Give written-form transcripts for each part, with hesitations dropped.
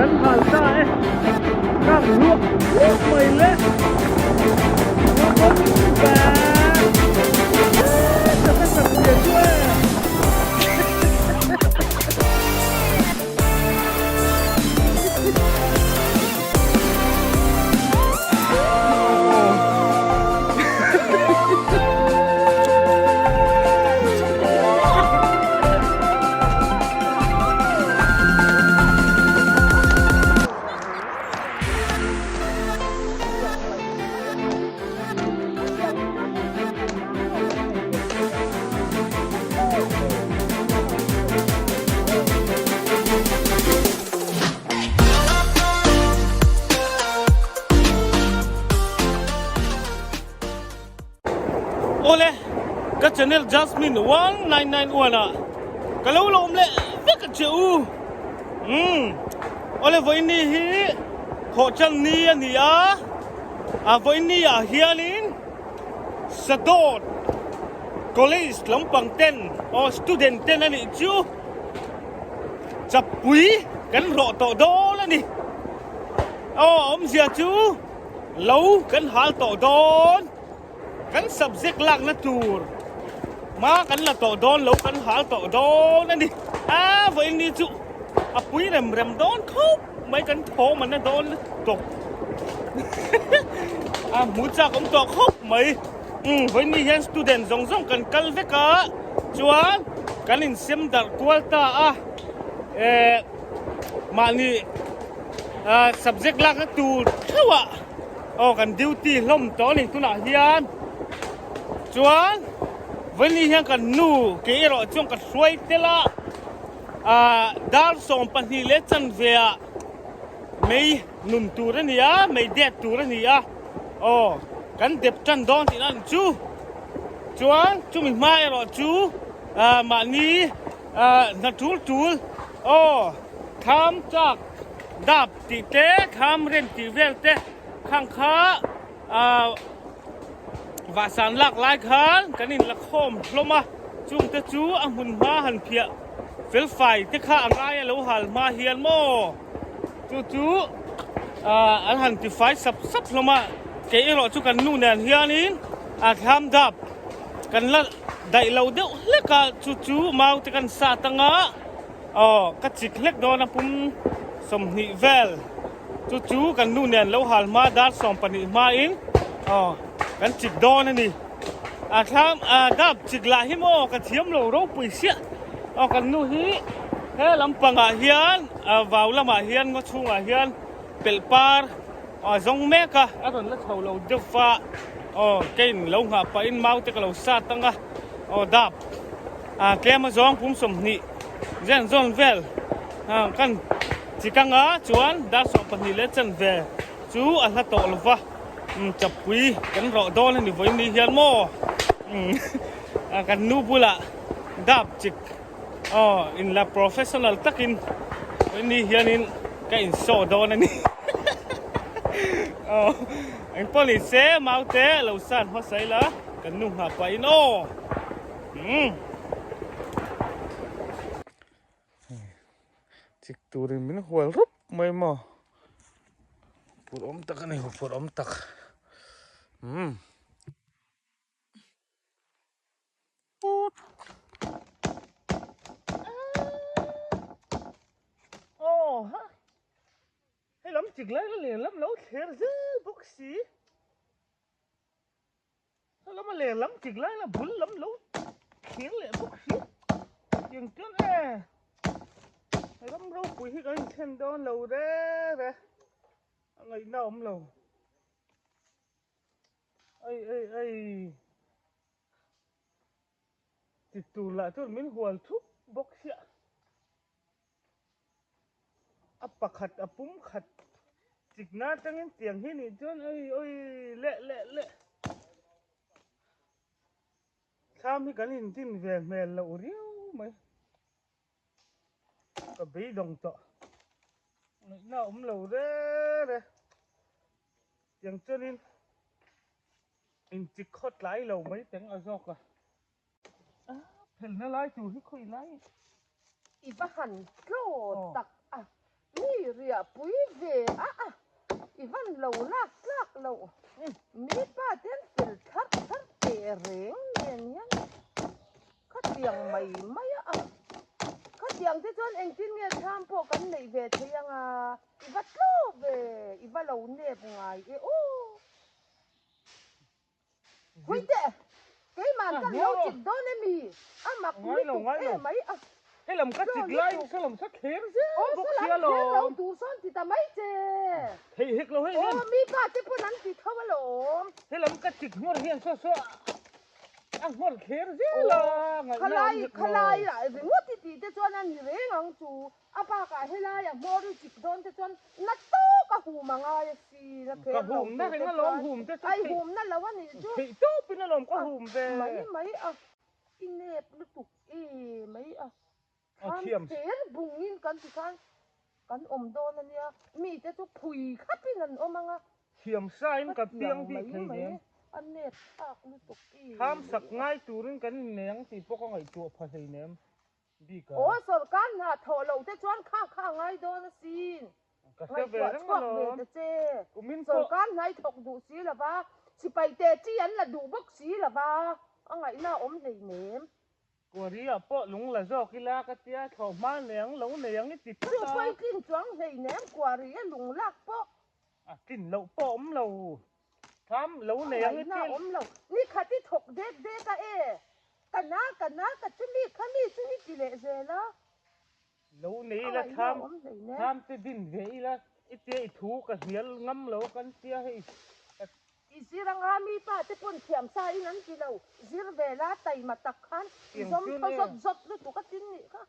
กันผ่านได้ข้างลวกไม่เละแล้วก็แบบจะเป็นแบบเดียวด้วยโอเล่ก็ชแนลจัสมิน1991อ่ะก็แล้วลมเละไม่กระเจียวโอเล่วันนี้ฮีขอจันนี่อันนี้วันนี้เฮียลินสะดดคอลเลจลำปังเต้นสตูเดนเต้นอันนี้จูจับปุยกันรอต่อโดแล้วนี่เสียจูเล่ากันหาต่อโดนกัน subject หลักนะจูร์มากันละต่อโดนแล้วกันหาต่อโดนนั่นดิวันนี้จูปุยเร็มโดนเขาไม่กันโผมันนะโดนตกหมูจากผมตกเขาไม่วันนี้เห็น student ส่งกันกัลเวกะจวนกันอินเซมดักกัวตามานี่subject หลักนะจูร์เขาว่ากัน duty ล้มตอนนี้ตุน่าเฮียนจวนวันนี้ยังกันนู่เกี่ยวกับช่วงกันสวยเตล่าดาร์ส่งปัญหาเล็กจันเวียไม่นุ่มตัวนี่ไม่เด็ดตัวนี่กันเด็บจันดอนที่นั่นจวนมีไม่หรอมานี่นัดทูลทำจากดับติเตะทำเรนติเวลเตะข้างข้าวาสันหลักหลายครั้งกันนี่ละคมลงมาจุงตะจูหุ่นมาหันเพียเฟลไฟที่ข้าอะไรแล้วหันมาเฮียนโมจูอันหันที่ไฟสับลงมาเกี่ยรอจูกันนู่นเนี่ยเฮียนินทำดับกันละได้เราเดียวเล็กจูมาที่กันสาตังกัดจิกเล็กโดนปุ่มสมนิเวลจูกันนู่นเนี่ยแล้วหันมาดัดส่งปนิมาอินกันจิกโดนนี่ดับจิกลาหิโมกันเทียมเราปุยเสียกันนู่นฮีลำปังเฮียนวาวละมาเฮียนก็ชูเฮียนเปิลปาร์จงเมกะตอนนั้นเราเดือดฟ้ากินเราหาไปอินมาที่เราสัตตังดับแกมาจองพุ่มสมนี่เจนจอนเวลกันจิกังจวนดับส่งปนิเลจันเวจูอันละโตลวะจับปุยกันรอโดนนี่วันนี้เฮียนโมกันนูบุละดับจิกอินละ professional ตักินวันนี้เฮียนินกันอินโซโดนนี่อิน police มาเตะเราสั่นหัวใส่ละกันนุ่งหาไปโน่จิกตัวนี้มันหัวรุบไม่มาปวดตักนี่ปวดตักฮะให้ล้ำจิกเลยแล้วเหลี่ยมล้ำแล้วเขียนซื้อบุกสีแล้วมาเหลี่ยมล้ำจิกเลยแล้วบุญล้ำแล้วเขียนเหลี่ยมบุกสีอย่างเกินให้ล้ำเราปุ๋ยให้กันเช่นโดนเราเด้ออะไรน่าอมเราติดตัวละจนมันหัวทุกบกเสียปะขัดปุ้มขัดจิกหน้าตั้งเตียงที่นี่จนเละข้ามให้กันหินทิ้งแหวนแมลเราเรียวไหมก็ไปดงต่อน่าอมเราเด้ออย่างเจ้านี่อินจิกขดไหลเราไม่แต่งเอาซอกเห็นอะไรจู่ที่คุยไร อีบ้าหันโกรธตักนี่เรีย à bùi về Ivan lâu lắc lâu mi ba tên phil thắt tệ rèn nên nhá khát tiếng mày khát tiếng thế cho anh tin nghe tham po cái này về thì yang Ivan lâu về Ivan lâu nè ngay ô Huy tệ cái màn cái lâu chỉnh đó nên mi mặc ngay lâu mấy hay làm cách chích lại sao làm cách khéo chứ bốc xia lâu rồi tủ son thì ta mấy chê thì hết lâu hết mi ba thế bữa nắn thì thâu lâu hay làm cách chích ngồi hiền so ngồi khéo chứ là khai lại vì ngút thì thế cho nên người ngang chú ba cái hay là mua được chích đón thế cho nó to cả hùm mà ngay xì là khéo cả hùm nó hay nó lom hùm thế ai hùm nó là vấn đề chứ thì tốt bên nó lom có hùm về mấy in nếp nó tục mấy thiểm thế bùng in cần thì kan đô nè mi thế chú phùi khắp đi nè mang thiểm sai nó cả tiếng bị thấy nhé anh nè nó tục tham sắc ngay turin cái nén thì bốc cái chuột phải thấy ném đi cả sở can na thổ lầu thế choan khang ngay đô nó xin ngay về đó về thế chê mình sở can ngay thọc đủ xí là ba chỉ phải tê chi anh là đủ bốc xí là ba anh ấy na thấy ném quả đi à bỏ lúng là do cái lá cái tia thổ má nén lấu nén cái thịt chú phải kinh choáng thấy ném quả đi lùng lạc bỏ kinh lẩu bom lẩu tham lẩu nén cái tiên lẩuนี่ขัดที่ถกเด็ดกันนะชุดนี้กี่เละเจล่ะ lẩu này là tham cái đinh vậy là ít tia thú cái hiến ngâm lẩu cái tia hay Isirang ami pa te pun thiam sa inan kilaw zir vela tay matakhan izom zot lu ka tin ni ka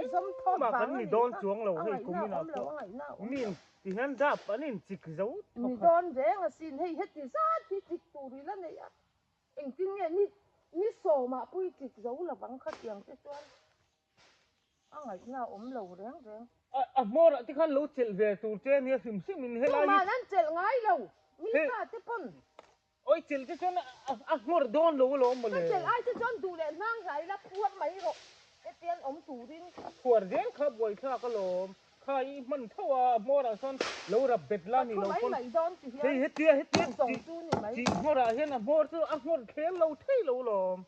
izom thot mà cái này đón xuống lẩu hay cũng như nào mình thì hắn đáp anh ấy chỉ giấu mình đón về nga xin hay hết thì sát thì chỉ tù đi lên này anh tin nghe ni sổ mà bui chỉ giấu là vắng khát tiếng thế chuan ngày nào lẩu reng mua lại thì khăn lẩu chèn về tù trên này xìm xìm mình hết lại mà anh chèn ngay lẩu mi pa te pun ôi chèn cái chỗ mua đón lẩu mà lên chèn ai te chuan tù le nang sai la puat mấy rồi cái tiền tù đi puat reng khắp vậy thôi cái lẩu khai mình thua mua ra son lẩu ra bệt la ni lẩu con thì hết tia chỉ mua ra hiện là mua chứ mua khéo lẩu thấy lẩu lòm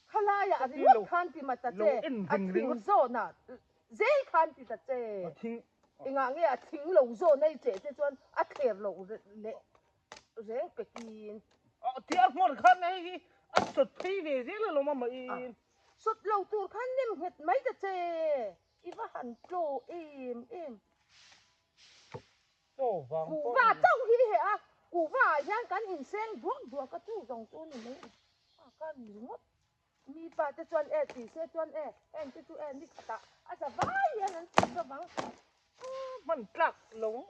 khai à thì mất khăn thì mà ta chê thình zô nè dễ khăn thì ta chê anh nghe thình lẩu zô này chê chuan thèm lẩu lệ reng pekin thì mua khăn này sốt phi về dễ là lòm mà sốt lẩu tu khăn nem hết mấy ta chê Iva hẳn trồ em Củ vả trong hi hệ củ vả giang cán hình sen đuốc cái chú dòng chú này mấy cái ngót mi ba te chuan thì se chuan em te chu em đi khata sa vai anh chỉ cho vắng mình trắc lống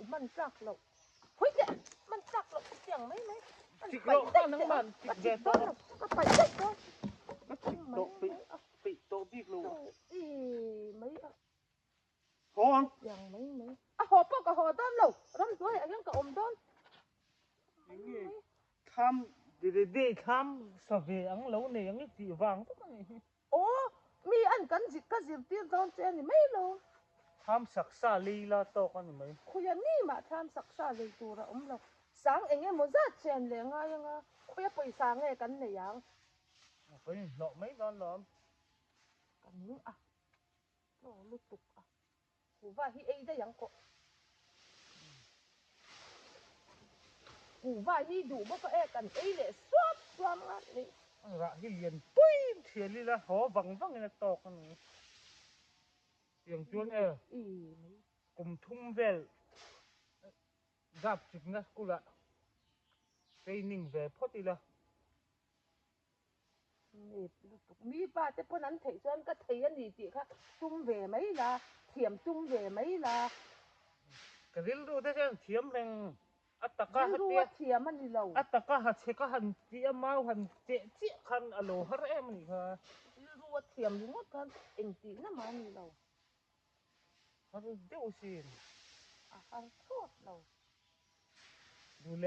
mình trắc lẩu hối thế mình trắc lẩu tiếng mấy chỉ lẩu ăn thằng bạn chỉ về to nó phải chết thôi bị tổ biết luôn mấy có không yang mấy hộp có hộp đón lẩu đón tuổi anh có ôm đón tham để tham sao về ăn lẩu này ăn cái gì vàng mi ăn cái gì tiền đón trên thì mấy lẩu tham sắc xa li la to con mấy khuya ni mà tham sắc xa li tu ra lẩu sáng anh em muốn ra trên liền ngay nga khuya buổi sáng nghe cái này yang cái nọ mấy con đó cái những lúc tục củ vả hi ấy đây yang có củ vả hi đủ bao cái cần ấy để xoát này ra hi liền pui thì li là họ vắng là to con này tiếng chuông cùng thung về gặp chừng là cô lạ cây ninh về phốt đi là mi ba te pon an thei chuan ka thei ani ti kha tum ve mai la thiam tum ve mai la cái ril ru thế chứ thiam reng ataka hạt tia thiam ani lo ataka hạt sẽ có hàn tia mau hàn chệ chệ khăn alo hết em này ha ril ru thiam lu ngot kan eng ti na ma ni lo hạt đeo xin hạt thốt loดูแล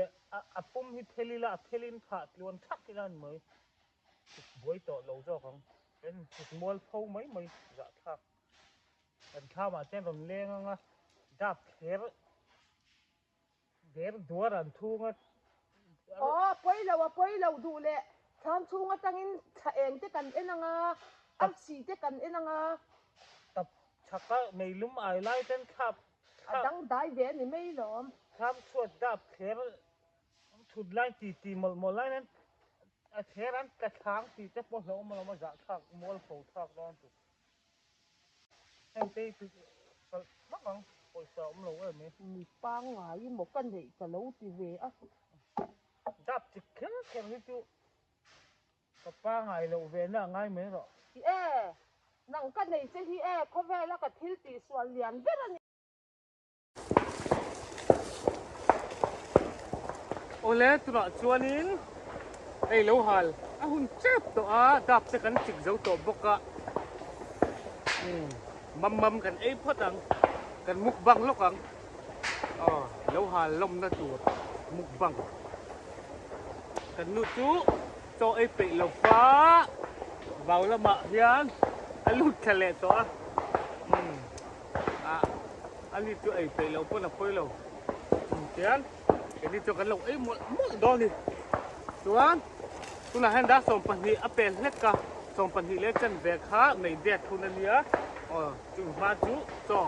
ปุ่มฮิตเทลิละเทลินขาดล้วนทักที่นั่นไหมบวยต่อเราเจ้าของเป็นสุดมวลเผาไหมจะทักเป็นท tham à trên đồng lên ngã đạp khéo để đuổi ăn thu ngã poi lâu đủ lệ tham thu ngắt tăng in em thế cần em nga ăn xì thế cần em nga tập chắc á mấy lúc ai lại trên khắp đang đại về này mấy lắm tham suốt đạp khéo thụt lại tì một lại nên khéo ăn cái kháng tì thế bao lâu mà giả thạc mua phổ thạc đó em tây từ mắc không hồi sợ ông lâu rồi mấy mi bang ngài một cái này cả lâu thì về á đạp chỉ khéo hết chú cái ba ngày lâu về là ngay mấy rồi nang cái này sẽ hi có vẻ là cái thiếu tí xoan liền biết là ole tu na chuanin ei lo hal a hun chep to a dap te kan chik zo to boka mam kan ei photang kan mukbang lokang lo hal lom na tu mukbang kan nu chu cho ei pe lo fa vào la ma hian a lut khale to ali tu ei pe lo po na poi lo hian cái đi cho cái lồng ấy một đo đi tuan tu là hen đã xong phần hi apel hết cả xong phần hi lấy chân về khá mấy đẹp thu nên nhá chừng ba chú cho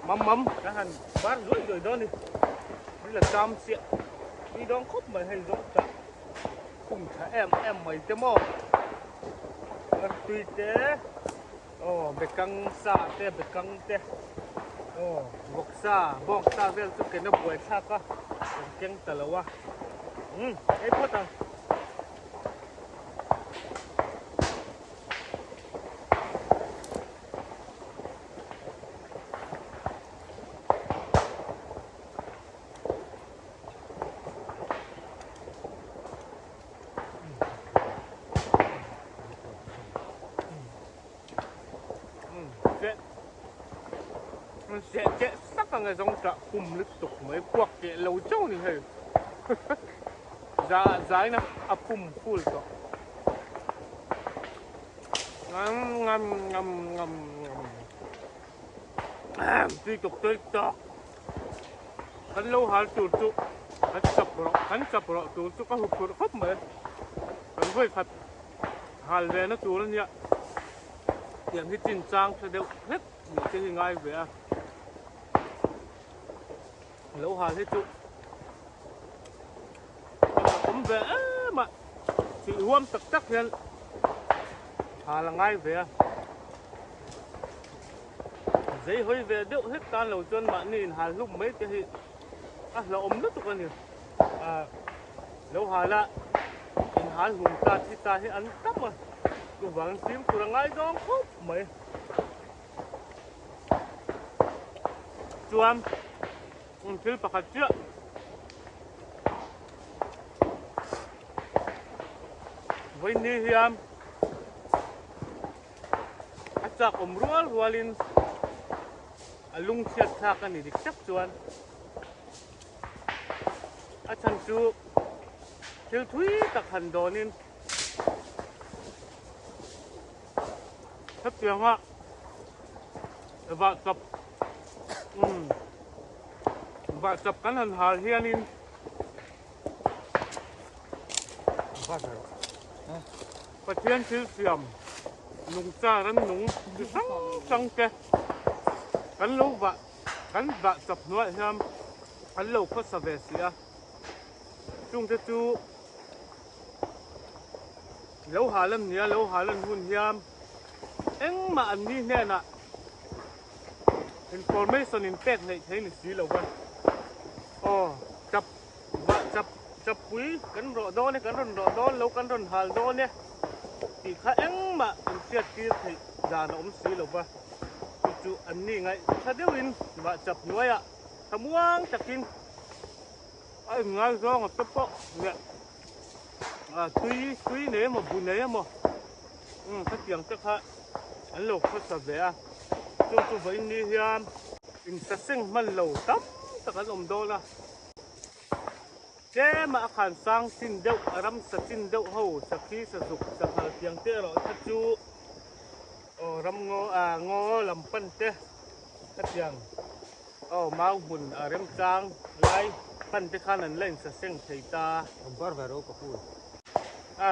mắm cái hành bán rồi đó đi đây là cam xiện đi đón khúc mà hay giống cả cùng thả em mấy cái mò tùy thế bị căng xạ thế bị căng thế bọc xa về chút cái nó bùi xa quá keng talawa ấy phốt à sẽ sắc là người dòng cả cùng lực tục mấy quạt cái lâu châu này hay giá nó apum full to ngâm tuy tục tới to hắn lâu hal tụt tụ hắn chập rõ tụt tụ có hụt hấp mấy hắn với thật hal về nó tụt lên nhá tiền cái chín trang sẽ đều hết những cái hình ai về lâu hal hết tụ cũng về mà chị huôm tật tắc hiện hà là ngay về giấy hơi về điệu hết can lầu chân mà nhìn hà lúc mấy cái gì là ôm nước tụi con nhỉ lâu hà là nhìn hà hùng ta thì ta hết ăn cắp mà cứ vắng tím cứ là ngay đó khóc mấy chuam thiếu bạc hạt chưa với ni hiam achak rualin alung siat tha kan ni dikchak chuan achan chu thil thui tak han donin thap pianga va chap kan han hal hianin pathian thil siam nung cha ran nung sang ke kan lo va chap nuai hiam kan lo kho sa ve sia chung te chu lo halam nia lo halan hun hiam eng ma an ni ne na information in pek nei thei ni si lo wan chap pui kan ro do ne kan ron ro do lo kan ron hal do ne ti kha eng ma in siat ti thei da na si lo ba chu an ni ngai tha deuin ba chap nuaya thamuang takin ai ngai zo ngap po ne tui ne ma bu ne mo thắt tiếng tức ha an lo kho sa ve chu vai ni hiam in sa sing man lo tam tak an do la ke ma khan sang sin deuh ram sa sin deuh ho sa khi sa dục sa hal tiang te ro tha chu ram ngo lam pan te คัดยังมาหุ่นเริ่มจางไล่พันที่ข้านั้นเล่นเส้นไทตาผมก็แบบรู้กับพูด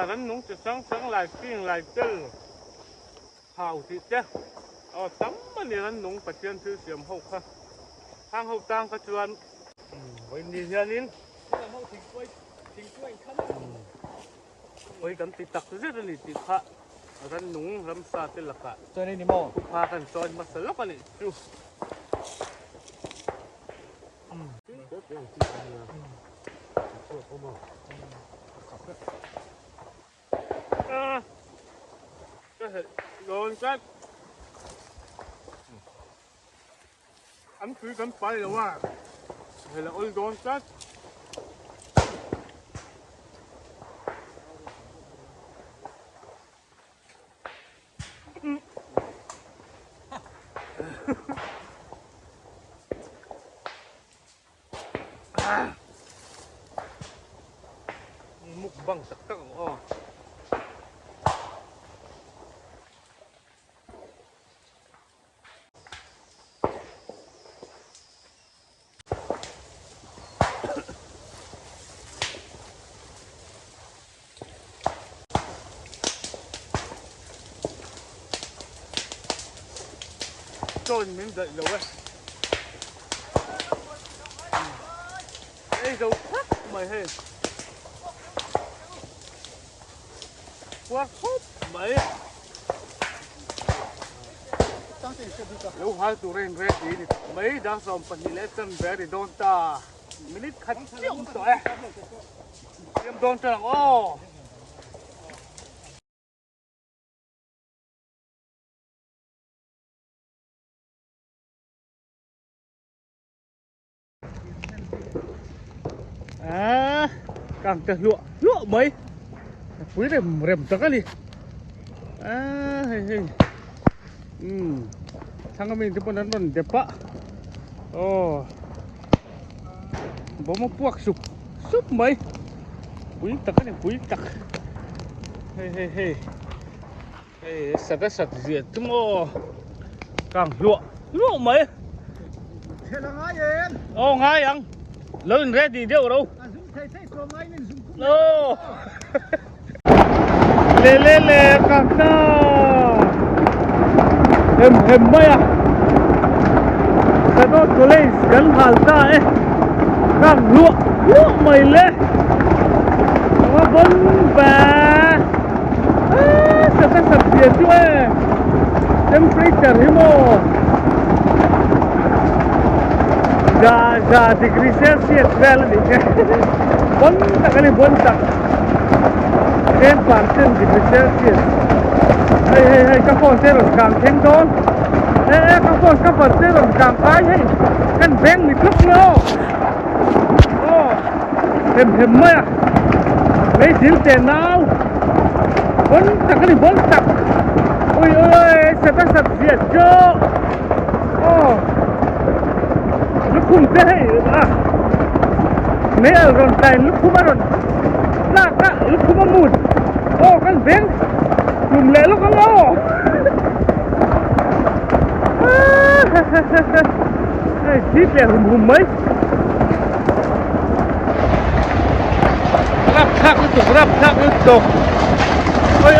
รันนุ่งจะสังลายปิ้งลายเจ้าเผาสิเจ้าตั้มมันนี่รันนุ่งปัจเจียนคือเสียมหกค่ะทางหกตังขจวนวันนี้เฮียนินไว้กันติดตักเรื่องนี้ติดพระรันนุ่งรำซาติละกะตัวนี้นิโม่พากันจอยมาสลับกันนี่จูก็เห็นโดนกันอันคือกันไปหรือว่าเห็นแล้วโดนกันมุกบังสักตั้งโจนมินเด็ดเลยเว้ยเราพักไม่ให้ว่าคุบไม่เราหาตัวเรนเรดดีไม่ดังสมปนิเลสันเบรีโดนตามินิขัดเจียมตัวเจียมโดนตาโอ้กางจะลวไหมปุ้ยเร็มจังกันดิเฮ้ยทางก็มีที่ปนนั้นเด็บปะบ่มาพวกสุบไหมปุ้ยตักกันนี่ปุ้ยตักเฮ้ยสัตว์เสียทั้งกางลวไหมเท่าไงเย็นง่ายยังเล่นเรดดีเดียวเราเล่กันนะเห็มไหมอ่ะสะดุดตัวเล่นกันหันตากันลวไม่เล่ว่าบนแบบสัตว์เสียช่วยเต็มฟรีเจอร์ฮิโมजा degree Celsius value बन तक नहीं बन तक 10% degree Celsius hey các con sẽ được càng thêm đón các con các vật sẽ được càng cái hay căn bén bị thức nữa thêm mấy à lấy tiền tiền nào bắn tắc cái này bắn tắc ôi sẽ bắt sập diệt chưa lúc không thế mấy ở gần tay lúc không ăn là cả lúc không ăn mùi căn bén dùng lệ lúc không lo chít lẹ hùm mấy rắp thác cái tục ôi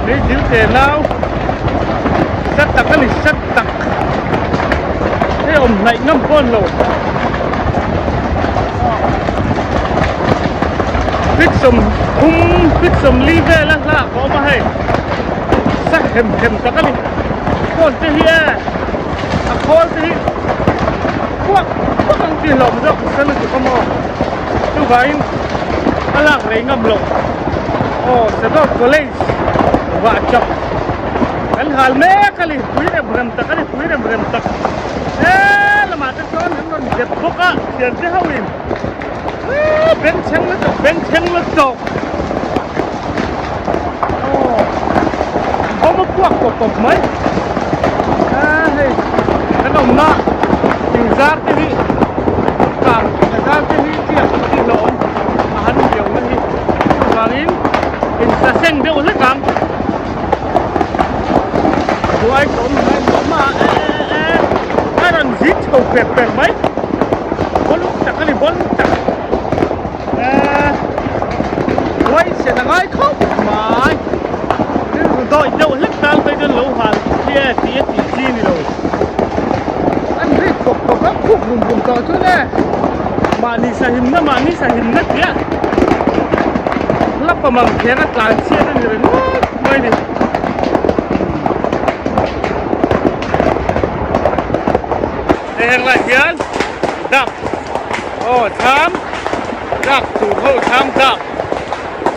lấy díu tiền nào sắt tặc cái này sắt tặc thế ông này ngâm con lỗ fit sum ly về là có mà hay sắc hềm tặc cái này con thế hia con thế quốc ăn tiền lồng ra của sân được không chú gái lạc lấy ngâm lỗ sẽ có lên và chọc kan hal me kali puire bram tak kali puire bram tak lama ta ton non jet boka jen je hawin ben cheng le to mo puak ko mai hey kan om na ting zar te hi kang zar te hi ti lo han deu na hi wangin in sa seng deu le kang ai cũng hay mà ai đang giết cầu bẹp bẹp mấy bốn lúc chặt cái này bốn lúc chặt quay sẽ là ai không mà đội đâu hết tan bây giờ lâu hẳn kia tía chỉ này rồi anh thấy cục các khúc vùng to chút nè mà đi xa hình mà đi xa hình nhất kia lắp vào mầm thế nó làm chia lên rồi mấy đi đây hàng lại kiến đập tham đập thủ hậu tham đập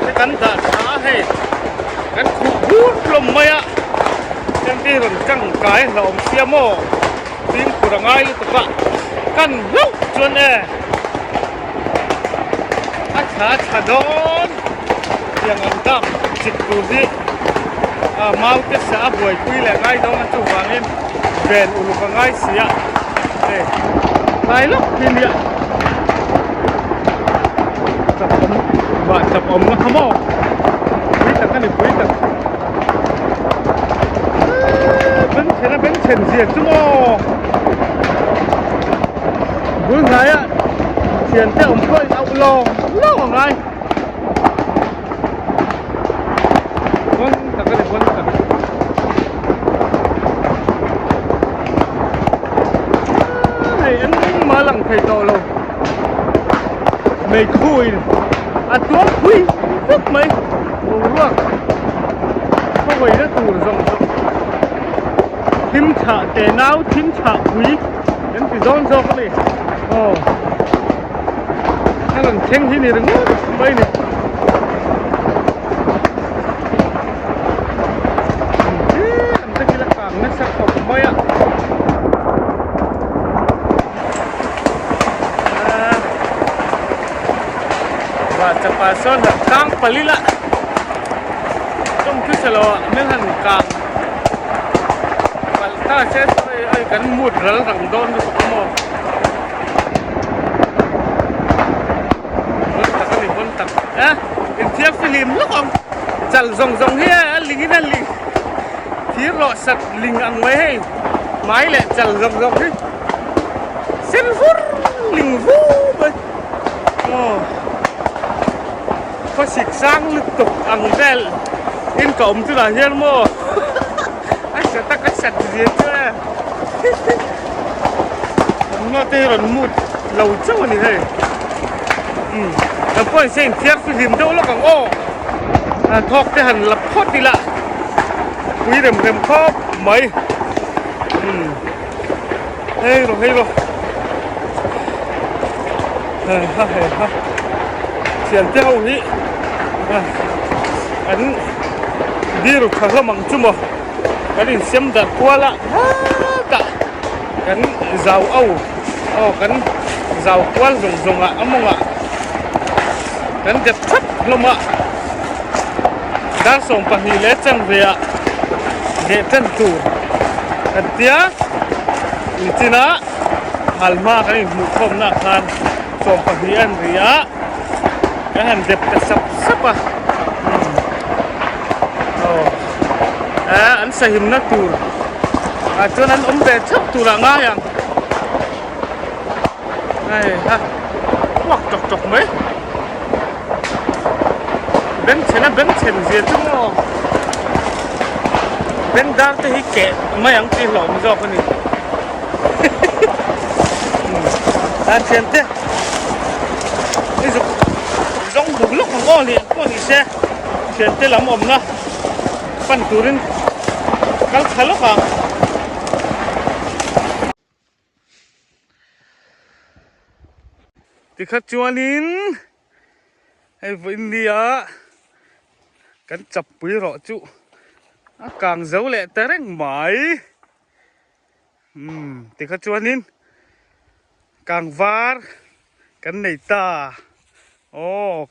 cái cắn đợt xá hay cắn khúc hút lùm mây ạ trên kia còn căng cái là ông xe mô tiếng của đằng ai tất cả cắn lúc chuồn nè chả đón yang angkap ciktuzi mau ke sa buai kui le ngai dong chu wangin ben ulu ka ngai sia lai lok pin ya tập om nó hamo quý ta cái này quý ta bên trên diệt chứ mò bữa ngày á tiền theo ông khơi đau lo ở ngay vâng ta cái này vâng ta này anh mà lằng thầy to lâu mày khui tua khui rất mấy đồ luôn không vậy nó tù rộng thím chả để nào thím chả quý đến từ dọn cho cái này hay là thêm thế này đừng mấy này làm cái là càng nó sắc học mấy ạ và chập bà sơn là càng pali lạ trong cái sờ lò nên hẳn càng và ta sẽ gắn một rắn răng đôn cho số một in thiếp phim lúc ông chặt rồng he lính na lính thiếp rọ sạch lính ăn mấy hay máy lại chặt rồng thế xin phút lính vũ vậy có xịt sang liên tục ăn vel in cổng chứ là hiên mô anh sẽ tắt cái sạch gì chứ nó tê rồi một lầu châu này thôiแล้วก็เส้นเทียบฟิล์มเท่าแล้วก็ทอกจะหันหลับพอดีละคุยเร็มครอบไหมเฮ้ยหรอเฮ้ยเสียงเจ้าหิอันดีรุขะมังจุ่มกันนี่เสียมดัดกัวละกันเจ้ากันเจ้ากัวจงอ่ะมองอ่ะกันจะทับลงมาด้านส่งไปฮีเลจันเรียเกตันตูกันเตียอินทินะฮัลมากันนี่มุขมนักทานส่งไปฮีอันเรียกันเด็บแต่สับอันสหิมนักตูจนนั้นเด็ดทับตูละง่ายยังฮะวักจกไหมbên trên gì chứ mà bên đar thì hi kẹt mấy anh ti lỏng do cái này trên thế bây giờ giống bụng lúc không ngon liền có gì xe trên thế lắm ổn nữa pan turin kalau kalau kang thì khách chuanin hay với India cắn chập quý rõ chú càng giấu lệ tới đánh mãi thì khách chuan in càng var cắn này ta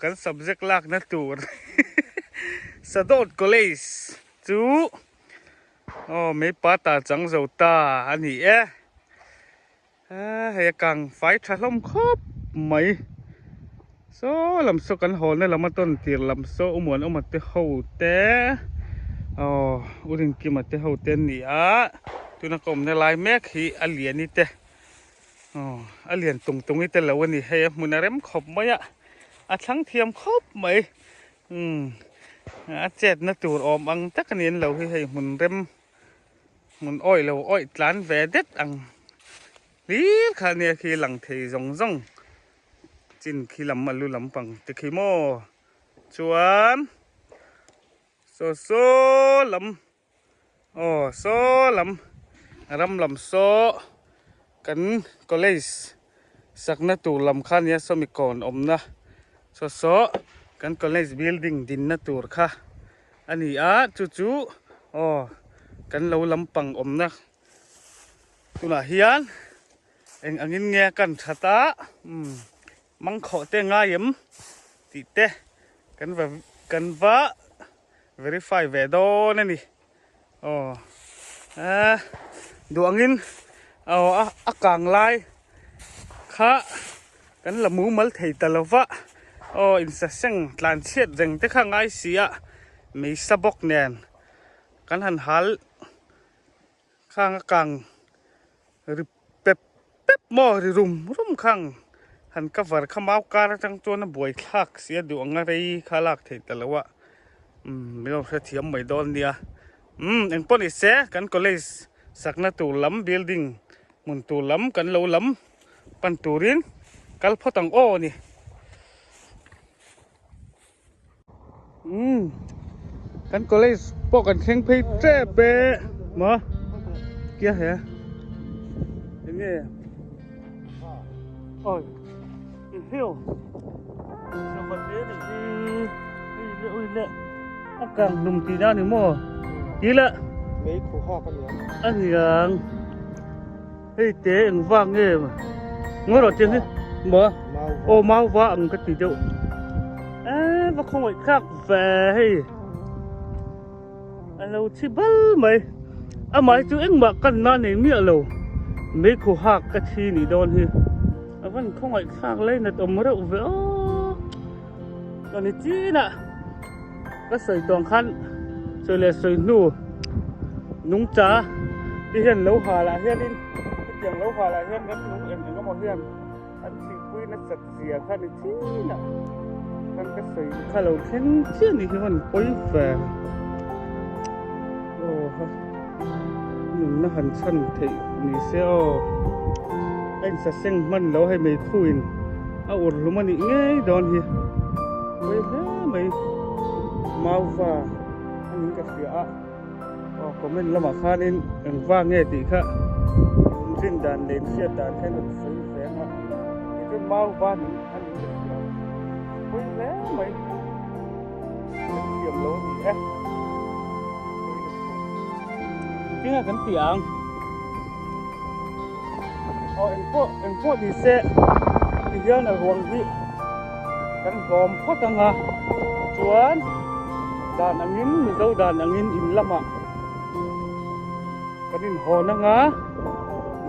cắn subject lạc na tour sa dot college chú mấy pata trắng dầu ta anh nhỉ hay càng phải trả lông khóc mấy số làm số cắn hồn này là mà tuần tiền làm số muốn ông mà tiêu hậu té อุรินกิมาเตะหูเต้นนี่ตัวนักอมในลายแม็กฮีอเลียนนี่เตะอเลียนตรงนี่เตะแล้ววันนี้ให้มุนเร็มขบไหมทั้งเทียมขบไหมเจ็ดนัตัวอมอังตะกันเนียนเราให้มุนเร็มมุนอ้อยเราอ้อยร้านแวดเด็ดอังลีค่ะเนี่ยคือหลังเทยงจินคือลำมันลุลำปังตะขี้โมชวนโซลำโซลำรำลำโซกันก็เลยสักนัตัวลำข้านี้สมิก่อนอมนะโซกันก็เลยบิลดิ้งดินนัตัวค่ะอันนี้จู่กันเราลำปังอมนะตุลาเฮียนเอ็งอังอินเงียกันชะตามังขอเตงง่ายมติเตกันว่า verify เวดนั่นนี่ดูอังอินเอาอากางลายค่ะกันละมูมัลเทตลวะอินเสงหลานเชียดเร่งเตข้างไอเสียมีสะบกแนนกันหันหัลข้างกลางหรือเป๊บมอหรือรุมข้างหันกับว่าขมาวการจังตัวน่ะบวยคักเสียดูอังอะไรข้าลักเทตละวะไม่ต้องเทียมไม่โดนเดียเอ็งปนอีเสกันก็เลยสักนัตัวล้ำบิลดิ้งมุนตัวล้ำกันเราล้ำปันตัวรินกัลพอตังโอนี่กันก็เลยปกันเข่งเพย์เจ๊เปมาเกี่ยเหรอนี่โอ้ยอีเหี้ยวสวัสดีนี่อากางนุ่มตีด้านนี่มั่วดีละmấy khu ho con nhớ อันยังเฮ้ยเตะอังว่างเงี้ยมั้งงั้นเราเจอนี่บ่ mau โอ้มาว่าอังก็ตีเจ้าว่าคงไอ้คักแฝงเราที่บ้านไหมหมายถึงเอ็งมากันนั่นเองเมียเราไม่คู่หักกะทีนี่โดนฮีวันคงไอ้คักเลยนะตัวมันเราเว้ยตอนนี้จีน่ะก็ใส่ตองคันใส่เลยใส่นุ่งจ๋าที่เห็นเราหาละเห็นนี่ที่ยังเราหาละเห็นกันนุ่งเอ็มก็มาเห็นอันที่คุยนั่นสัตเสียคันนี้จีน่ะกันก็ใส่ข้าเราเห็นเชื่อนี่คือมันปุ้ยแฝงโอ้ฮะหนุ่มน่าหันชั้นเทนี่เสียวไอ้สัตว์เซ็งมันเราให้ไม่คุยเอาอดลงมันอีกไงโดนเฮียไม่แล้วไม่มาว่าอันนี้ก็เสียคอมเมนต์ละมาค่านี่ว่าไงตีค่ะสิ้นด่านเดินเสียด่านแค่นั้นซื้อแฝงนี่ก็มาว่านี่อันนี้ก็เสียไม่แล้วไม่เกี่ยมโลนี่จริงกันเตียงเอ็งพวกดีเซ่ที่เยอะนะห่วงพี่กันหอมพอตังจวนด่านอังอินมีเจ้าด่านอังอินอินละมากันอินหอนัง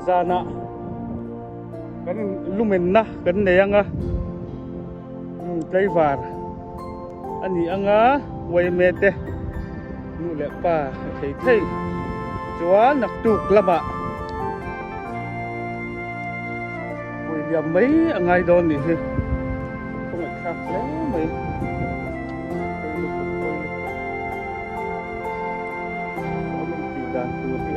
จานะกันอินลุเมนนะกันเนียงใจฝาดอันนี้ไวเมเตนู่นแหละป่าเท่จวนนักตุกละมาอย่าไม่ไงโดนนี่สิคงไม่คักแล้วไม่ตีด่านตัวที่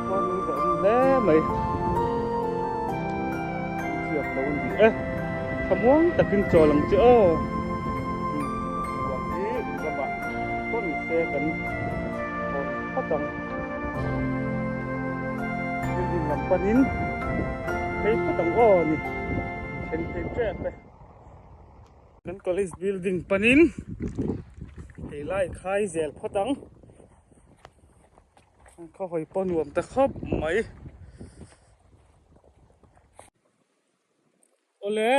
วันนี้ก็แล้วไม่เทียบโดนดีขมวงตะกินจอหลังเจ้าวันนี้กระบะต้นเสกันก็ต้องยิงลำปนินเฮ้ยก็ต้องนี่เป็นแจ๊บไปกันก็เลยบิลดิ้งปนินเฮ้ยไล่ขายเซลพอต้องเขาหอยปนรวมตะครบไหมโอเล่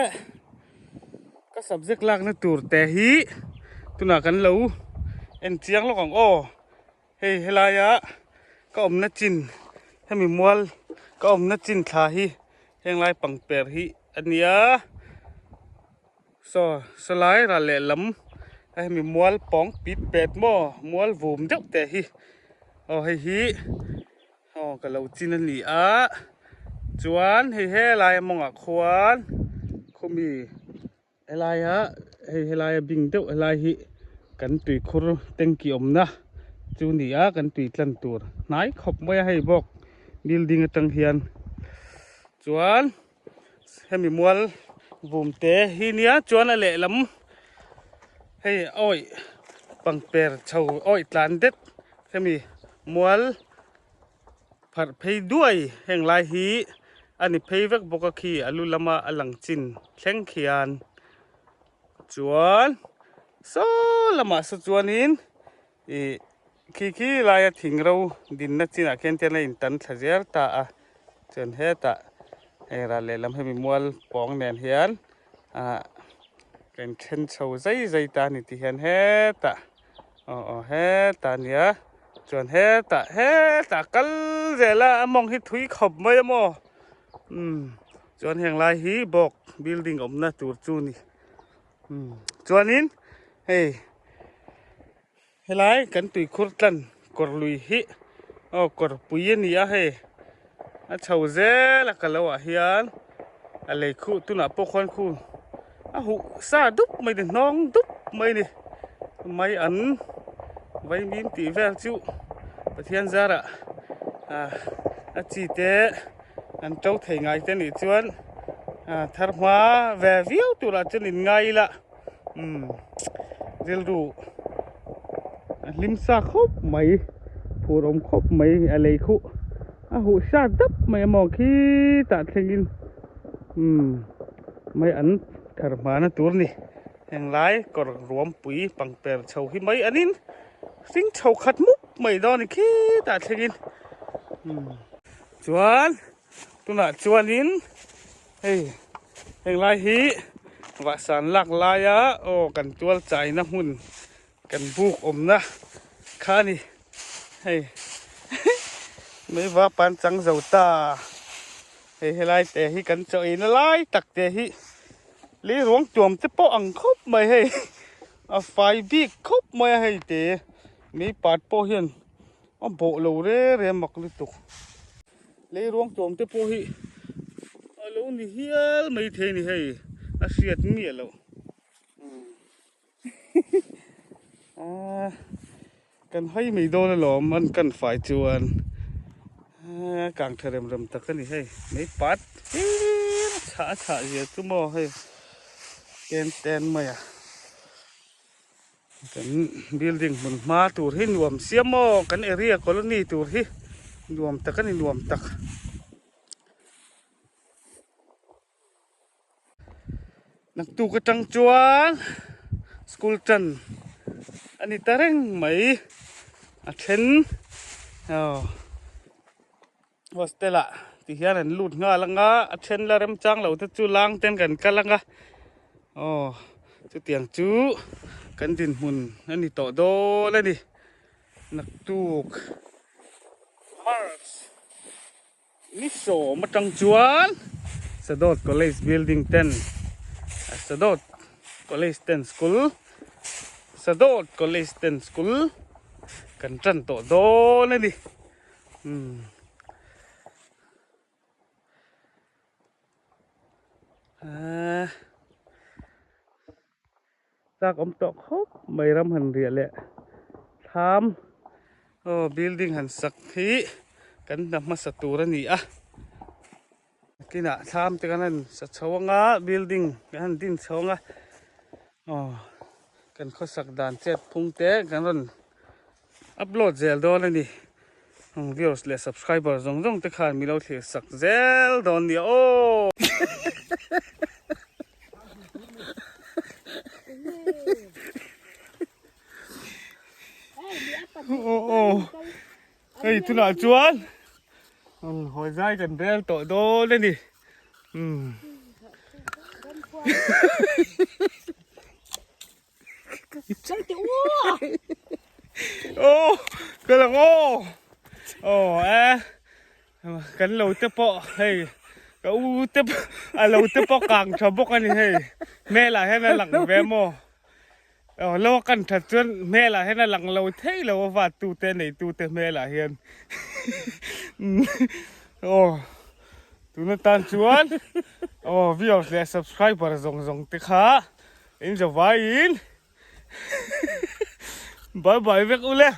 ก็สับเซกลากนะตูร์แต่ฮีตุนักันเราเอ็นเจียงลูกของเฮ้ยเฮลายะก็อมนัดจินถ้ามีมัวลก็อมนัดจินขาฮีแห่งไรปังเปรฮีอันนี้โซ so salai ra le lam ai mi mual pong pit pet mo mual vum deuh te hi hei hi ka lo chin ani a chuan he lai monga khuan khumi helai a helai bing deuh helai hi kan tui khur tengki omna chu ni a kan tui tlan tur nai khop mai hei bok building atang hian chuan hemi mual vum te hi nia chuan a le lam hei oi pangper chho oi tlan det hemi mual phar phei duai heng lai hi ani phei vek boka khi alu lama alang chin thleng khian chuan so lama sa chuanin khi lai a thing ro din na china khen te in tan thajer ta a chen he ta ra le lam hemi mual pong nen hian kan khen chho zai ta ni ti hian he ta he ta nia chuan he ta kal zela among hi thui khop mai mo chuan heng lai hi bok building omna tur chu ni chuanin hei helai kan tui khur tlan kor lui hi kor pui ani a he a chho zela kalawa hian a lei khu tuna po khon khu a hu sa dup mai ni nong dup mai ni mai an vai min ti vel chu pathian zara a chi te an trâu thei ngai te ni chuan thar hma ve viau tura chen in ngai la ril ru lim sa khop mai phurom khop mai a lei khu a hu sa dap mai mo khi ta thlengin mai an thar hma na tur ni heng lai kor ruam pui pangper chho hi mai anin sing chho khat mup mai do ni khi ta thlengin chuan tuna chuanin hei heng lai hi wa san lak lai a kan tual chai na hun kan buk omna khani hei mai wa pan chang zau ta helai te hi kan choi na lai tak te hi li ruang tuam te po ang khop mai hei a fai big khop mai hei te mi pat po hian a bo lo re mak li tu le ruang tuam te po hi alo ni hial mai the ni hei a siat mi alo kan hai mi do le lom man kan fai chuan kang therem ram tak ani hei mai pat cha je tu mo hei ken ten mai kan building mun ma tur hi nuam siamo kan area colony tur hi nuam tak ani nuam tak nak tu ka tang chuan school chan ani tareng mai a then hostela ti hian an lut nga langa a then la rem chang lo te chu lang ten kan kalanga chu tiang chu kan din mun ani to do la ni nak tuk mars ni so matang chuan Sadot College Building 10 Sadot College 10 School Sadot College 10 School kan tran to do la niจากอมตอกครบไม่รำหันเรียแหละทำbuilding หันสักทีกันนำมาสตูระนี่กินทำแต่กันนั้นสักชาวงา building กันดินชาวงากันข้อสักด่านเจ็ดพุงเตะกันนั้นอัพโหลดเซลดอนนี่viewers และ subscriber จงแต่ขาดมีเราเทียสักเซลดอนเนี่ยเฮ้ยทุนอาจวนหัวใจกันเร็วโตโตเลยนี่ใจเตี้ยวกำลังกันเราเตปะเฮ้ยก็เตปเราเตปะกลางชาวบกอันนี้เฮ้ย mẹ là hay là lặng bé mồ lâu cần thật chuyên mẹ là hay là lặng lâu thế lâu và tu tên này tu tên mẹ là hiền tu nó tan chuan video để subscribe rong tích ha in cho vai in bye bye việc ule